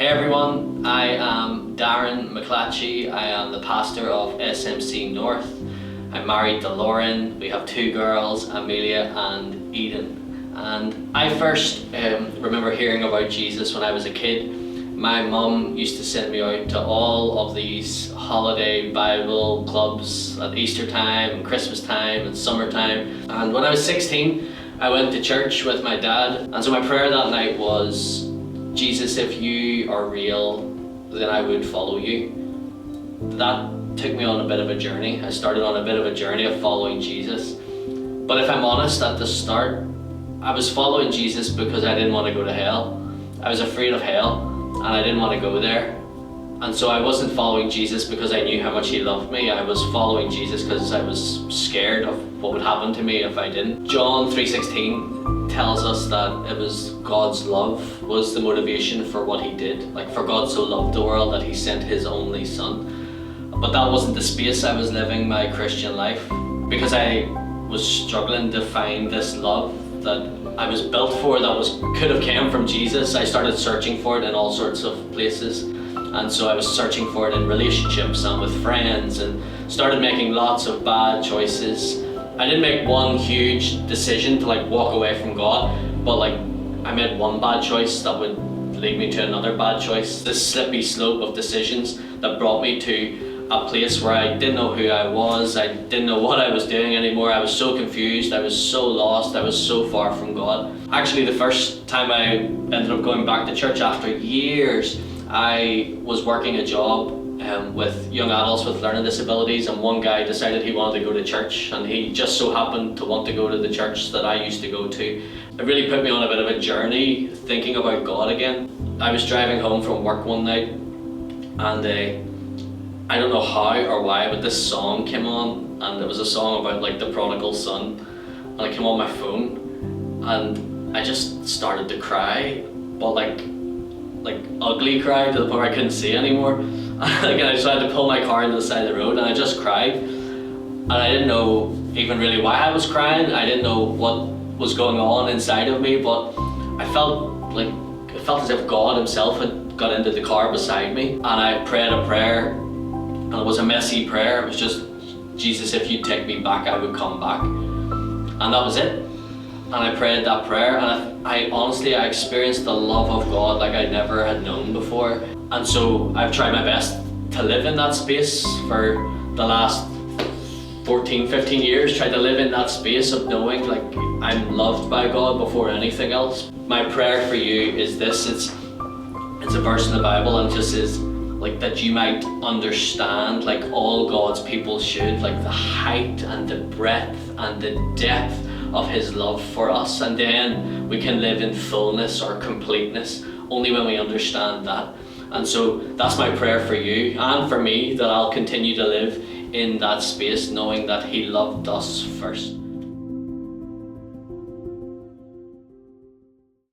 Hey everyone, I am Darren McClatchey. I am the pastor of SMC North. I'm married to Lauren. We have two girls, Amelia and Eden. And I first remember hearing about Jesus when I was a kid. My mum used to send me out to all of these holiday Bible clubs at Easter time and Christmas time and summertime. And when I was 16, I went to church with my dad. And so my prayer that night was, Jesus, if you are real, then I would follow you. That took me on a bit of a journey. I started on a bit of a journey of following Jesus. But if I'm honest, at the start, I was following Jesus because I didn't want to go to hell. I was afraid of hell and I didn't want to go there. And so I wasn't following Jesus because I knew how much he loved me. I was following Jesus because I was scared of what would happen to me if I didn't. John 3:16 tells us that it was God's love was the motivation for what he did. Like, for God so loved the world that he sent his only son. But that wasn't the space I was living my Christian life, because I was struggling to find this love that I was built for, that could have came from Jesus. I started searching for it in all sorts of places. And so I was searching for it in relationships and with friends, and started making lots of bad choices. I didn't make one huge decision to walk away from God, but I made one bad choice that would lead me to another bad choice. This slippy slope of decisions that brought me to a place where I didn't know who I was. I didn't know what I was doing anymore. I was so confused. I was so lost. I was so far from God. Actually, the first time I ended up going back to church after years, I was working a job with young adults with learning disabilities, and one guy decided he wanted to go to church, and he just so happened to want to go to the church that I used to go to. It really put me on a bit of a journey thinking about God again. I was driving home from work one night, and I don't know how or why, but this song came on, and it was a song about the prodigal son, and it came on my phone, and I just started to cry, but like ugly cry, to the point where I couldn't see anymore. And I just had to pull my car into the side of the road, and I just cried, and I didn't know even really why I was crying. I didn't know what was going on inside of me, but I felt as if God himself had got into the car beside me, and I prayed a prayer. And it was a messy prayer. It was just, Jesus, if you'd take me back, I would come back. And that was it. And I prayed that prayer, and I honestly experienced the love of God like I never had known before. And so I've tried my best to live in that space for the last 14, 15 years, tried to live in that space of knowing I'm loved by God before anything else. My prayer for you is this. It's a verse in the Bible, and it just says, that you might understand, all God's people should, the height and the breadth and the depth of his love for us. And then we can live in fullness or completeness only when we understand that. And so that's my prayer for you and for me, that I'll continue to live in that space knowing that he loved us first.